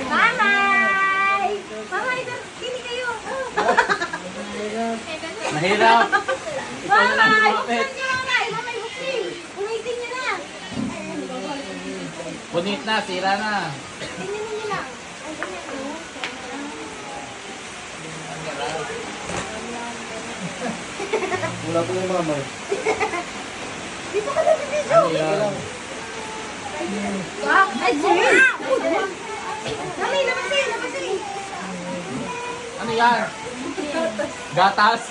Mamay! Mamay, kini kayo. Mahirap. Mamay, buksan niyo mamay. Mamay, buksin. Ulitin niyo na. Punit na, sira na. Tingnan niyo lang. Ay, ganyan. Wala po yung mama. Dito ka na video. Ano yan? Wow, ay, sir. Mamay, labasin, labasin. Ano yan? Gatas.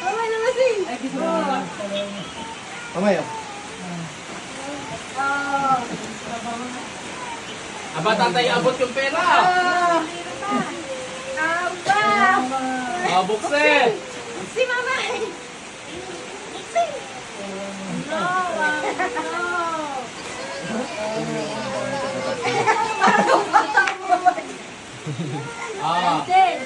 Mamay, labasin. Mamaya. Oh. Aba, tatay, abot yung pera. Aba. Buksin. Si mamay. Si. No, Ah. Then.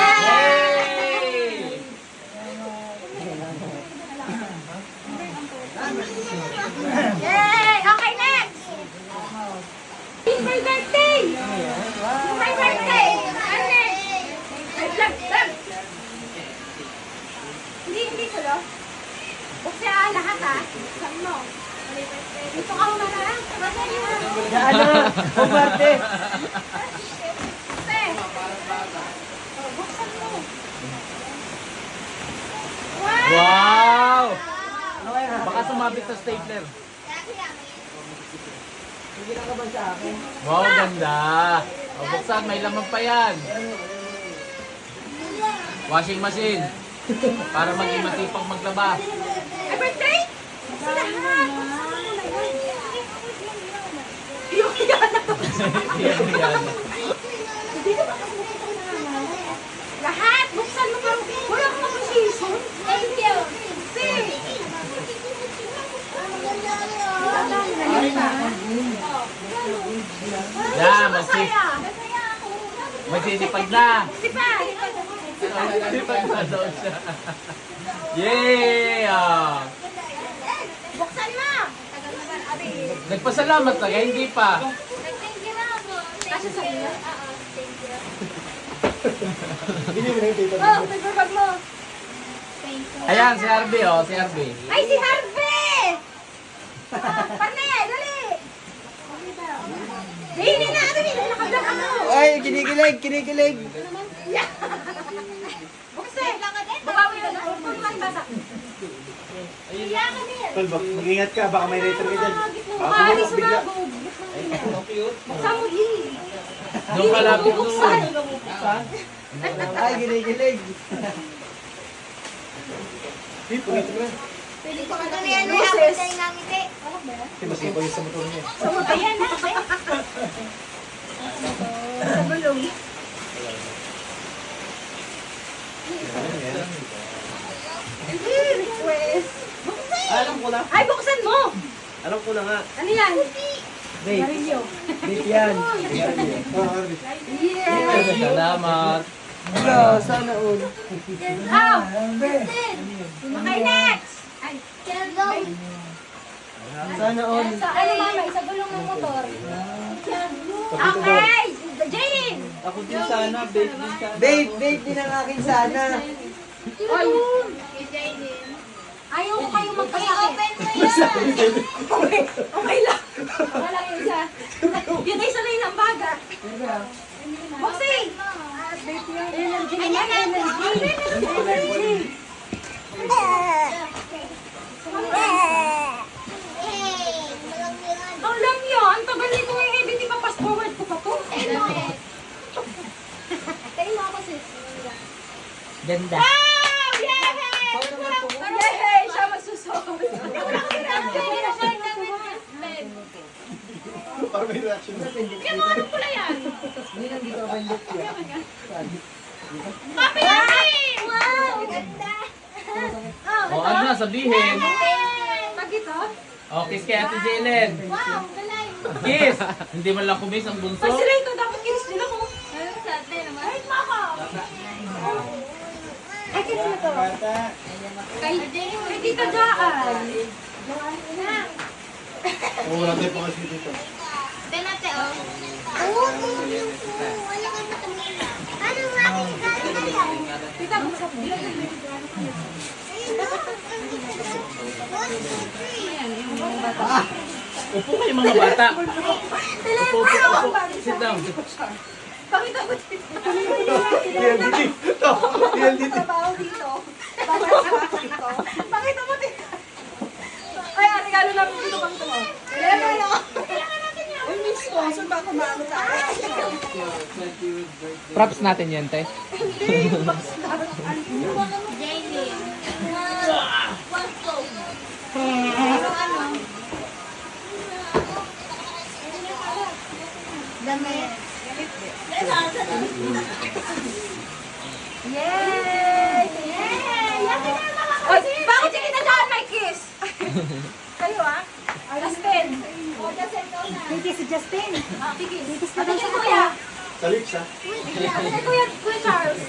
Yay! Yay! Okay, next! It's my birthday! It's my birthday! Ano next? Vlog! Hindi ko lo. Buksan ang lahat ha. Buksan mo. Dito ka muna na. Ano? Kumarte. Buksan. Oh, buksan mo. Wow! Wow! Baka sumabit sa stapler. Hindi na ka ba sa akin? Wow, ganda. O, buksan, may laman pa yan. Washing machine. Para maging matipag maglaba. Ay, birthday? Buksan lahat. Buksan mo muna yan. Yung yan na to. Yan. Lahat! Buksan mo parang wala kang position. Thank you. See? Yan, magsisipag na. Sipag! Magsisipag na daw siya. Yay! Ah. Buksan mo! Nagpasalamat na, hindi pa. Thank you na ako. Kasi sa iyo? Oo, thank you. Hindi mo na yung paper. Oh, paperbag mo. Thank you. Ayan, si Harvey, oh, si Harvey. Ay, si Harvey! Pane, dali! Hindi na, dali! Nakablog ako! Ay, kinikilig, kinikilig. Buksan! Babawi na lang. Pagkuhan basa. Iya ka din. Tol, mag-ingat ka, baka may return ka dyan. Baka Ay, bumulok bigla. sumabog. Buksan mo, Yi. Doon malapit Buksan. doon. Ay, kinikilig. Hip, ulit mo na. Pwede pa ka na yan. Boses. Kasi masipa yung sa motor niya. Ayan na. Sa bulong. Request. Alam ko na. Ay, buksan mo! Alam ko na nga. Ano yan? Date. Marillo. Date yan. Yeah! Salamat. Wala, sana all. Oh! Okay, next! Ay, Sana all. sa ano mama? Sa gulong ng motor. Okay! Jane! Ako din sana, date din sana. Date din ang akin sana. Ay! Ayaw ko kayong magpasakit. Okay lang. Wala yung isa. Yun ay sanay ng baga. Bossing! Energy naman, energy. Ang lang yun. Ang tagal nito ngayon. Hindi pa fast forward ko pa to. Kayo mo ako sis. Ganda. Wow! Yay! Yay! Siya magsusuot. Para may reaction. Yung mga ano pula yan? Hindi lang dito ako yung Papi! Wow! Ganda! O, ano na, sabihin. Pag ito? O, kiss kay Ate Jalen. Wow! Galay! Kiss! Hindi man lang kumis ang bunso. Pag sila ito, dapat kinis nila ko. Ayun sa atin naman. Ay, mama! Ay, kinis na to. Kay Tita Jaan. Oo, wala tayo pa kasi dito. Tenate, oh. Oo, wala ka na tumila. Ano nga, tita, buksan mo. Upo kayo mga bata. Upo, upo, upo. Sit down. Pakita mo TLDT. trabaho dito. Pakita mo dito. Ay, regalo namin dito kami ito. Kailangan natin yan. Uy, miss ko. Saan ba ako maano sa akin? Props natin yan, te. Jamie. Ano? Damit. Yay! Yay! Oy, bakit yung kinadaan may kiss? Kayo ah? Justin. O, Justin, ikaw na. Kikis si Justin. Kikis. Kikis O, na daw tingin sa kuya. Sa lips, ha? Tingin kuya Charles.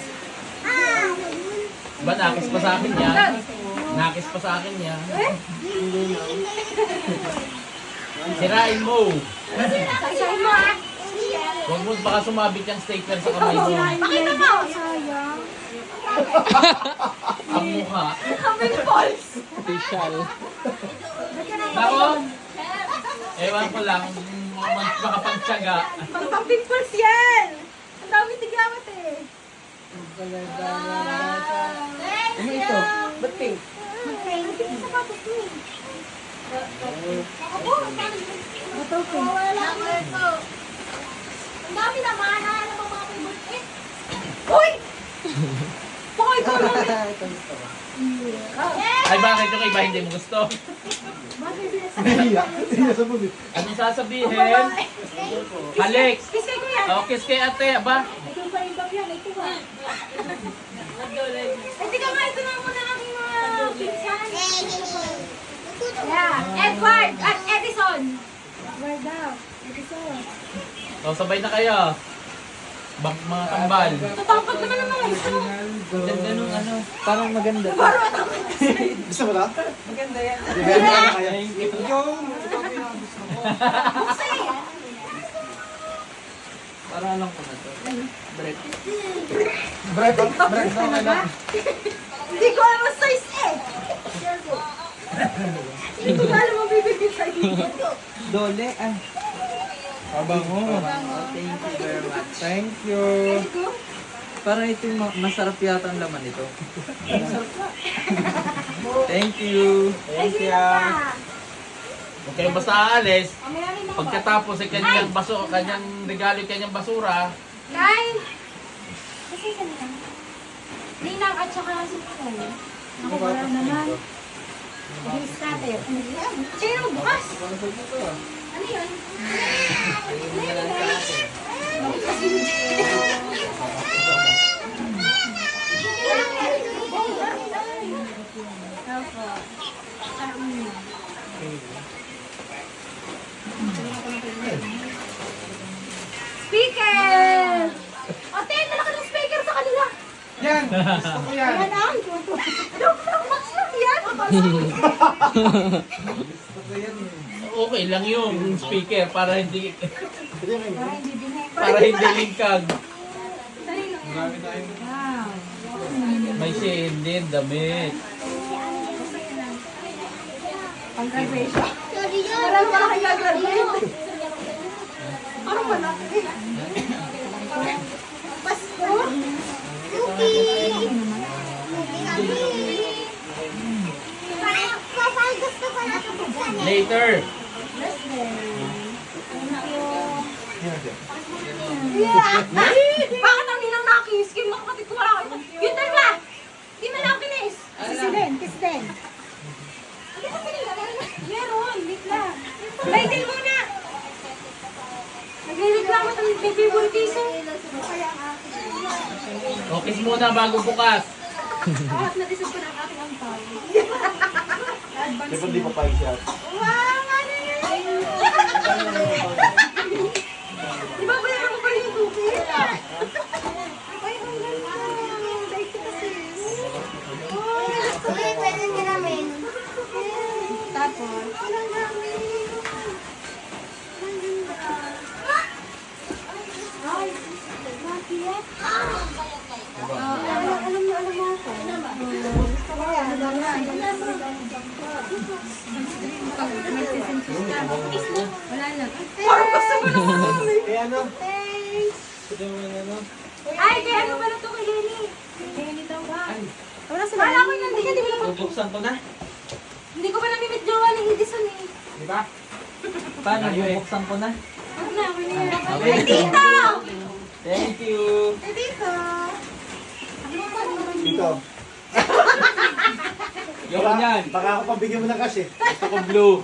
Ba, nakis pa sa akin yan? Nakis pa sa akin yan. Sirain mo. Sa'yo mo ah. Huwag mo baka sumabit yung stapler sa kamay mo. Pakita mo. Sayang. Ang mukha. Kami ni Pauls. Official. Ako? Ewan ko lang. Makapagtsaga. Pang-pimples yan. Ang dami tigamit eh. Ano ito? Ba't pink? Ang dami naman. Ano ba mga pimples? Uy! Bakit ko lang? Ay, bakit yung iba hindi mo gusto? Nahiya. Nahiya sa bubit. Anong sasabihin? Alex! Kiss kay kuya. Oh, kiss kay ate, aba. Ito pa yung yan. Ito ba? Ay, tika nga, ito na muna aking mga pinsan. Yeah, Edward at Edison. Where daw? Ito sa. So, sabay na kayo. Bak mga kambal. Tatapag naman ang mga isa. Ganda nung ano. Parang maganda. Gusto mo na? Maganda yan. Bigyan mo na kaya. Para alam ko na to. Bread. Bread daw na lang. Hindi ko alam ang size eh. Hindi ko alam ang bibigay sa'yo. Dole. Ah. Pabango. Thank you very much. Thank you. Parang ito yung masarap yata ang laman nito. Thank you. Thank you. Okay, basta aalis. Mayamin ako ba? Pagkatapos ay kanyang kanyang regalo, kanyang basura. Nine. Kasi kanina. Ninang at saka si Paul. Ako wala naman. Hindi starter. Sino bukas? Ano yun? Speaker! Ate, dala ka ng speaker sa kanila. Yan! Gusto ko yan! Yan ang. Joke lang, Max lang yan. Okay lang yung speaker para hindi Hindi na yun. para hindi lingkag. Dali lang. Marami tayong... Wow. May shade din, damit. Ang graduation. Walang mga kaya-graduate. Ano ba natin? Pasko? Cookie! Papa, gusto ko na ito buksan eh. Later. Yeah! Bakit ang ninang nakis? Kim, mga kapatid ko wala kayo. Yun dalawa! Di man ako kinis. Kiss din. Kiss din. Meron, wait lang. Baitin muna! Nagre-reklamo ito ng favoritism. Kaya ang akin. O, kiss muna bago bukas. Na-decide ko na ang aking ampal. Di ba di pa pa siya? Wow! Ano yun? Di ba bayaran ko pa rin yung cookie? Ay, ang ganda. Thank you kasi. Uy, pwede ka namin. Tapos? Alam mo ako. Gusto ko yan. Alam na. Wala na. Parang gusto mo naman. Eh ano? Ay, kaya ano pala ito kay Lenny? Kaya daw ba? Wala sila. Kala ko yun nandito. Bubuksan ko na. Hindi ko pa namimit jowa ni Edison eh. Di ba? Paano? Bubuksan ko na. Ano na, ako na yan. Okay. Ay, tita! Thank you. Ay, tita! Dito. Yung yan. Baka ako pabigyan mo ng cash eh. Gusto ko blue.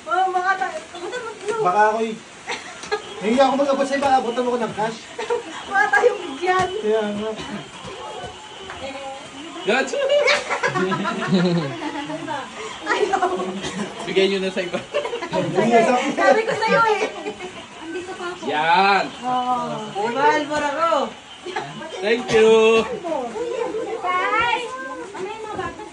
Oh, mga tayo. Kamusta mag-blue? Baka ako hindi ako mag-abot sa'yo, baka abutan mo ko ng cash. Mga tayong bigyan. Kaya nga. That's Bigyan nyo na sa iba. Sabi ko sa'yo eh. Andito pa ako. Yan. Mahal mo ako. Thank you. Bye! Ano yung mga bata?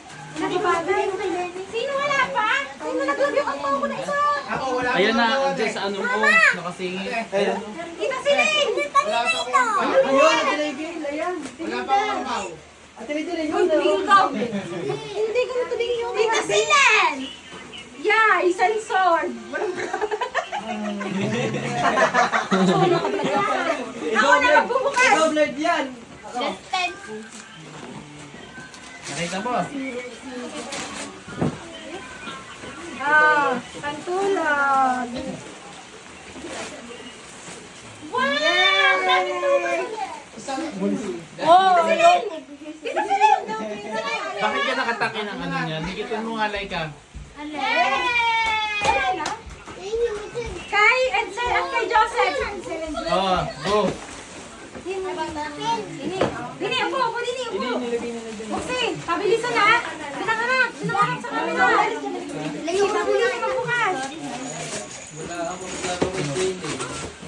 Nagibata yung kay Lenny. Sino wala pa? Sino nag-love yung ko na isa? Ako wala Ayan akong na, magawa dyan eh. sa ano mo, nakasingit. Ayan. Kita si Len! Wala pa akong Ayun, Atelegil. Ayan. Wala pa akong magawa. Atelegil. Uy, tumingin ka! Hindi ko tumingin yung Kita si Len! Yeah, isang sword! Ako na magbubukas! Ikaw, Lord, yan. Nakita mo? Ah, pantulog! Wow! Dami tubig! Oh! Kita si Len! Kita si Len! Bakit ka nakatake ng ano niyan? Higitin mo nga, Laika. Kay Edsel at kay Joseph! Oh, go. Dini, upo, dini, upo! Buksi, pabilisan na! Dinanganak sa kanila! Layo na mo yung magbukas! Wala akong gagawin din eh.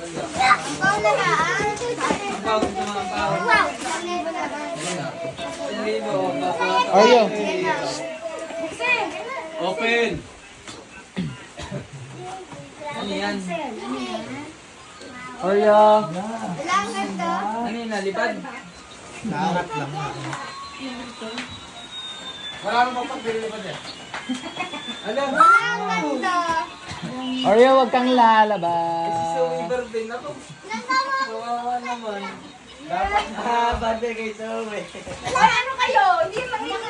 Wala. Ikaw na nga. Ang pagod na mga pagod. Hindi mo, papa. Ayun. Buksi! Open. Ano yan? Oreo. Wala ang ganda. Ano yun, nalipad? Naangat lang. Wala akong pagbili pa dyan. Alam. Wala ang ganda. Oreo, wag kang lalabas. Si Zoe birthday na to. Kawawa naman. Dapat birthday kay Zoe. Hoy, ano kayo? Hindi lang yung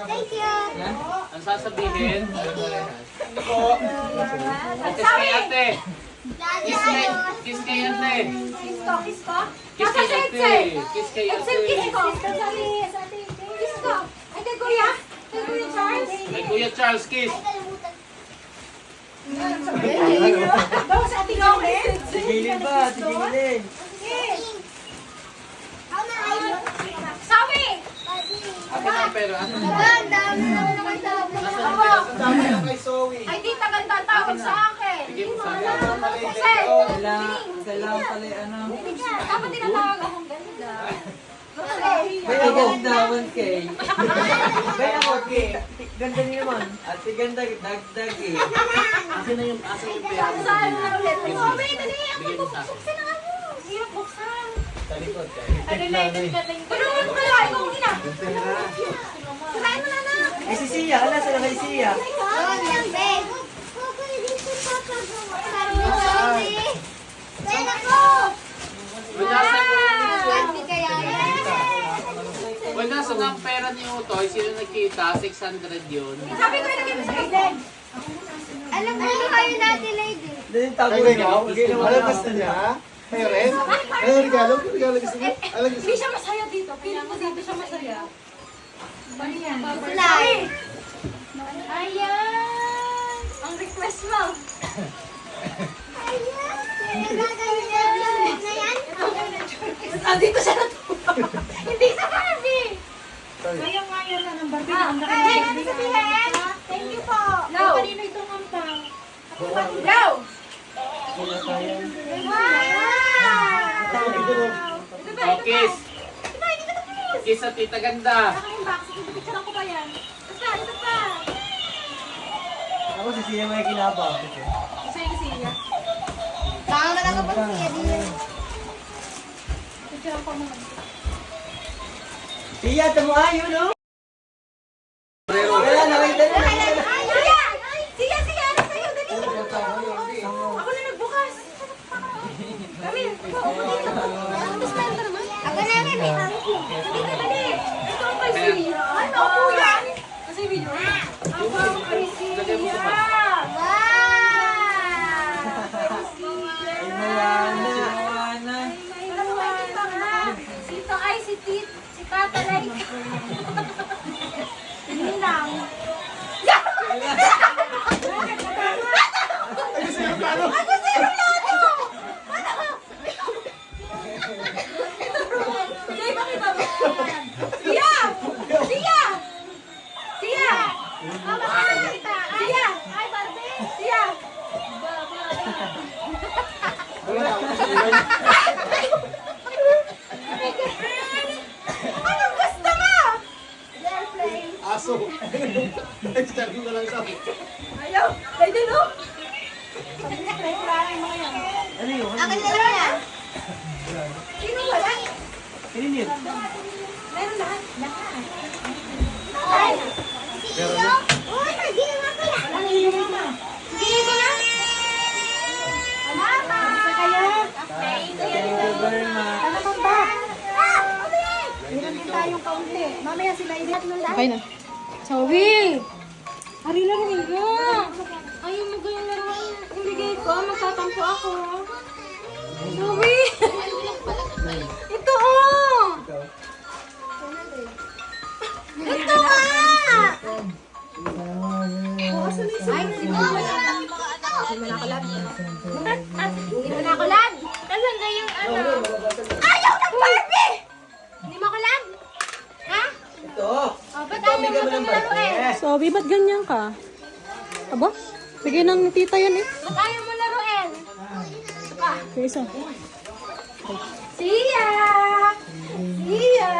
Thank you. Yan. Ang sasabihin, kiss kay ate. Kiss kay ate. Kiss ko, kiss ko? Kiss Nasa kay si ate. Edsel! Kiss kay Edsel, ate. kiss ko! Kiss ko! Ay, kay Kuya! Kay Kuya Charles! Kay Kuya Charles, kiss. Daw sa ating Loren! Tigilin ba? Tigilin. Sabi! Akin ang pera. Ang dami naman naman dami. Ako! Dami lang kay Zoe. Ay, di ganda ang tawag sa akin! Sige, Edsel! Kailangan pala ano. Dapat tinatawag akong ganda. Bay ako, dawan kay. Bay ako, kay. Ganda niyo naman. At ganda, dagdag eh. Akin na yung pera. Saan na ulit? Sabi, dali! Buksan na ano! Hirap buksan! Sa likod kay. Tulungan mo kaya! Ikaw ang ina! Sirain mo na na! Eh si Sia, ala sa kay Sia. Oh, niyabe. Pwede ko. Pwede kaya yan. Well, nasa ng pera ni Utoy, sino nakita? 600 yun. Sabi ko ilagay mo sa Aiden! Alam mo na kayo natin, lady. Doon yung tago Ay, niya. alam gusto niya? Kayo rin? Ano regalo? Regalo gusto niya? Alam gusto Hindi niya? siya masaya dito. Piling ko dito siya masaya. Slide. Ayan! Ang request mo. Ayan. Gagawin na yan. Andito siya natuwa. Hindi sa Barbie! Ngayon na ng Barbie. Ay, ano sabihin? Thank you po. No. Kanino itong ampaw? No! Wow! Oh, kiss. Kiss sa tita ganda. Picture ko pa yan. Ito pa. Ako si Sia may kinabang. Gusto yung kasi niya. Baka man ako pang siya din. Iya, tamo ayo, no? Wala, nakita na. Siya, ano sa'yo? Dali. Ako na nagbukas. Kami, paupo dito. Ako na yan eh. Dito, dali. Ito ang kay Siya. Ay, naupo yan. Kasi video. Ako ang kay Siya. Moana. Sito ay si Tata Laika. Ninang. Ako si Rolando! Jay, pakita mo. Siya! Siya! Siya! Siya! Ay, Barbie! Siya! Anong gusto mo? Aso. Sabi na lang sabi. Ayaw! Ay, din oh! Ano yun? Ako na lang yan. Sino wala? Ano yun? Meron lahat. Lahat. Ay! Siyo! Uy, hindi na nga pala. Sige ko na. Mama! Thank you very much. Ano naman ba? Meron din tayong kaunti. Mamaya sila ilat nun lang. Okay na. Sawi! Hari laruin mo! Ayaw mo gayong laruin. Ibigay ko, magtatampo ako. Sawi! Ito oh! Ito ah! Ay, hindi mo nakulag. Hindi mo nakulag? Talaga yung ano. Ayaw ng Barbie! Hindi mo kulag? Ha? Ito. Oh, ba't ayaw mo ng laruin? Sabi, ba't ganyan ka? Aba, bigyan ng tita yan eh. Ba't ayaw mo laruin? Kaya isa. Siya! Siya!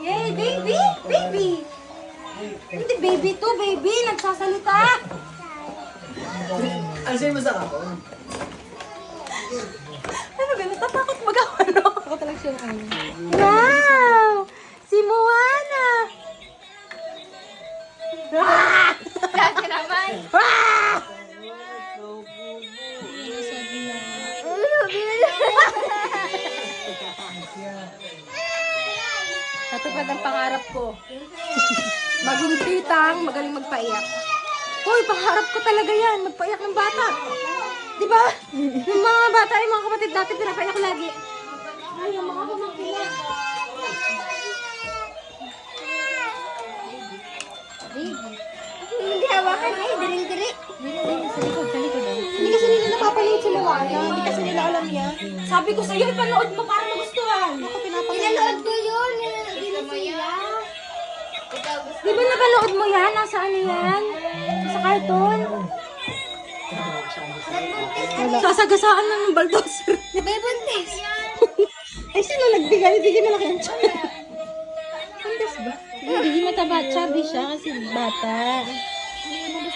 Yay, baby! Baby! Hindi baby to, baby! Nagsasalita! Ano sa'yo mo sa ako? Ano ba? Natatakot mag-awalo. Ako talaga siya ng ano. Wow! Si Moana! Ah! Kasi naman! Ah! Natupad ang pangarap ko. Maging titang, magaling magpaiyak. Hoy, pangarap ko talaga yan. Magpaiyak ng bata. Di ba? Yung mga bata, yung mga kapatid natin, pinapaiyak lagi. Ay, yung mga pamangkin. Hindi hawakan eh. Diri-diri. Sa likod, sa likod. Hindi kasi nila napapanood sila Wala. Hindi kasi nila alam yan. Sabi ko sa'yo, ipanood mo para magustuhan. Ako pinapanood ko yun. Hindi mo yan. Di ba napanood mo yan? Nasa ano yan? Sa cartoon? Sasagasaan lang ng baldoser. May buntis. Ay, sino nagbigay? Bigyan mo na kayo. Buntis ba? Hindi mataba. Chubby siya kasi bata.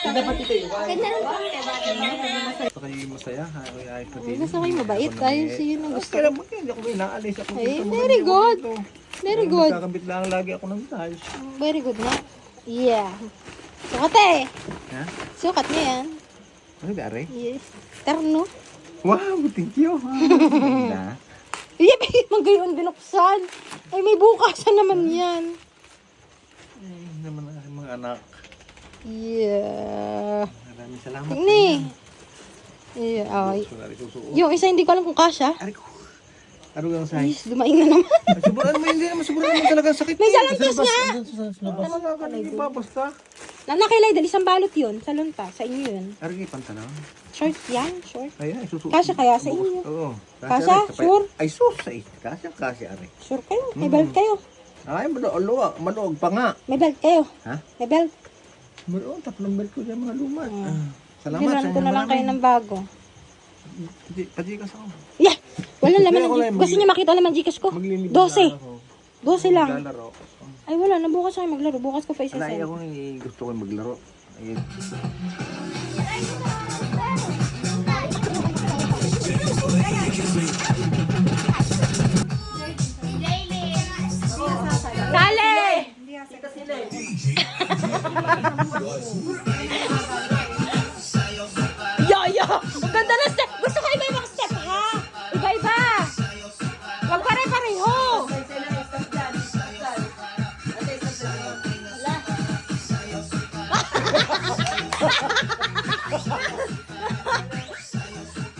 Dapat ito yun. Ganda rin po. Gusto kayo masaya, ay protein. Basta kayo mabait. Ayun siya yun ang gusto. Kaya naman hindi ako inaalis ako. Ay, very good. Very good. Kakambit lang lagi ako ng tiles. Very good na. Yeah. Sukat eh. Ha? Sukat niya yan. Ano ba, Are? Yes. Terno. Wow, thank you. Ganda. Iya, bakit man gayon binuksan? Ay, may bukasan naman yan. Ay, naman ang aking mga anak. Yeah. Maraming salamat. Ni. Yeah, ay. Sorry, susuot. Yung isa hindi ko alam kung kasha. Are ko. Ano ang size? Yes, dumaing na naman. Sobrang mo, hindi naman sobrang naman talaga sakit. May salampas nga. Tama nga ka, hindi pa basta. Nanakilay, dali isang balot yun. Salon pa, sa inyo yun. Are kayo pantalon. Short yan, short. Ayun, ay susuot. Kasya kaya sa inyo? Oo. Kasya? Are. Sure? Ay, sus. Ay, kasya, Are. Sure kayo, may belt kayo. Ay, maluwag pa nga. May belt kayo. Ha? May belt. Meron, tatlong belt ko dyan mga lumat. Salamat Bilan sa ko na lang kayo ng bago. Pajikas ako. Yeah, wala laman Hindi, ako ng lang Gusto niya makita naman Gcash ko? Maglilibot 12. ako. 12 lang. Maglalaro. Ay, wala na. Bukas ako maglaro. Bukas ko pa isa Alay ako gusto ko maglaro. Ayun. Kita sila eh. Yo! Ang ganda ng step! Gusto ko iba-ibang step, ha? Iba-iba! Huwag pare-pareho!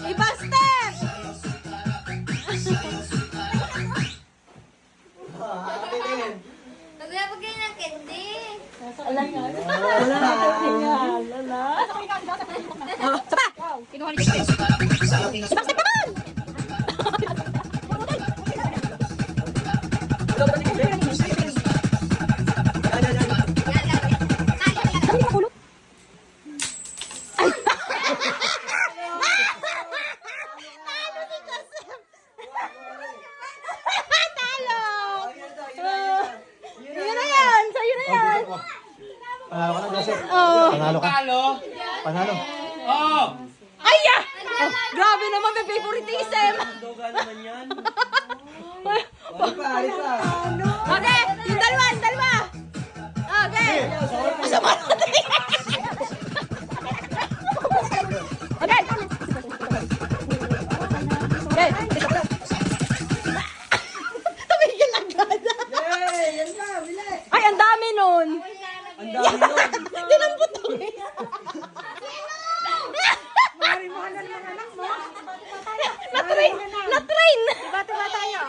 Iba step! Naglabagay ng candy. Sapa! Kinuha ni step. Ibang step naman! Sabi mo kulot? Talo si Joseph! Talo! Yun na yan! Sa'yo na yan! Panalo ka na, Joseph. Oh. Panalo ka. Talo? Panalo. Oh! Ay! Oh, grabe naman, may favoritism! Ay pa. Okay, yung dalawa! Okay! Masama natin! Okay! Okay! Tumigil agad! Yan na, bilis. Ay, ang dami nun! Ang dami nun. Dinampot ko eh! Na-train! Na-train! Diba tayo?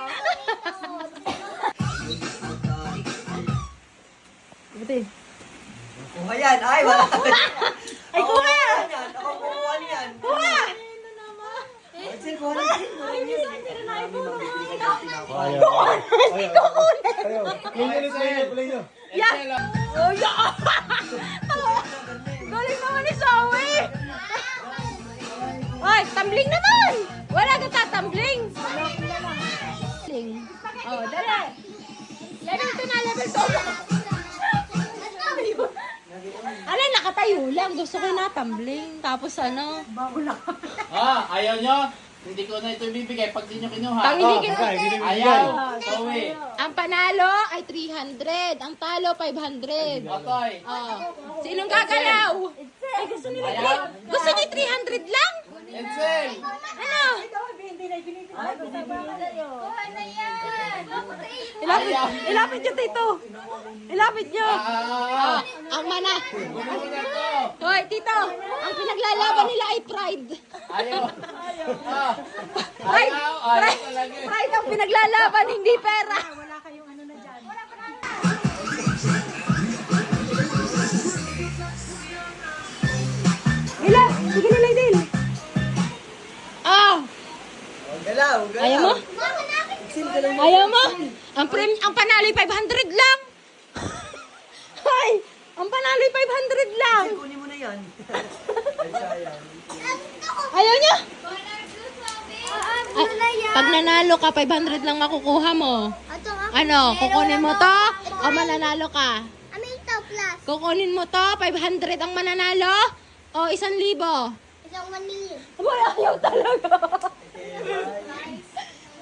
Kuha yan. Ay, wala. Ay, kuha! Yan. Ako kukuha niyan. Kuha! Sir, kuha na. Ayaw. Play nyo. Excel, oh. Oh, yeah! Galing naman ni Zoe! Ay, tumbling naman! Wala ka tatambling! Oh, dali! Level 2 na, level 2! Alay, nakatayo lang. Gusto ko yung natambling. Tapos ano? Ayaw nyo? Hindi ko na ito ibibigay pag di nyo kinuha. Pag hindi kin- Ayaw. Zoe. Ang panalo ay 300. Ang talo, 500. Otoy. Oh. Sinong gagalaw? Ay, gusto nila Ayan. Gusto niya 300 lang? Excel. Ano? Kuha na yan. Ilapit nyo, Tito. Ilapit nyo. Ah. Ang mana. Gusto ko na to. Hoy, Tito. Ang pinaglalaban nila ay pride. Ayaw. Ah. Pride. Ayaw. Ayaw Pride. talaga. Pride ang pinaglalaban, hindi pera. Ila, sige nila, Idel. Ah, Galaw, galaw. ayaw mo? Ayaw mo? Ang panalo ay 500 lang. Ay, ang panalo ay 500 lang. Kunin mo na yan. Ay, sayang. Ayaw niya? Ano na yan? Pag nanalo ka, 500 lang makukuha mo. Ito nga. Ano, kukunin mo to o mananalo ka? Ano ito? Plus. Kukunin mo to, 500 ang mananalo o 1,000? Isang 1 million. Abay, ayaw talaga.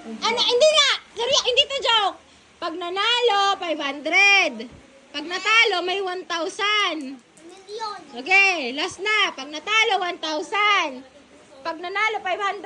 Ano, hindi nga. Seryo, hindi to joke. Pag nanalo, 500. Pag natalo, may 1,000. Million. Okay, last na. Pag natalo, 1,000. Pag nanalo, 500.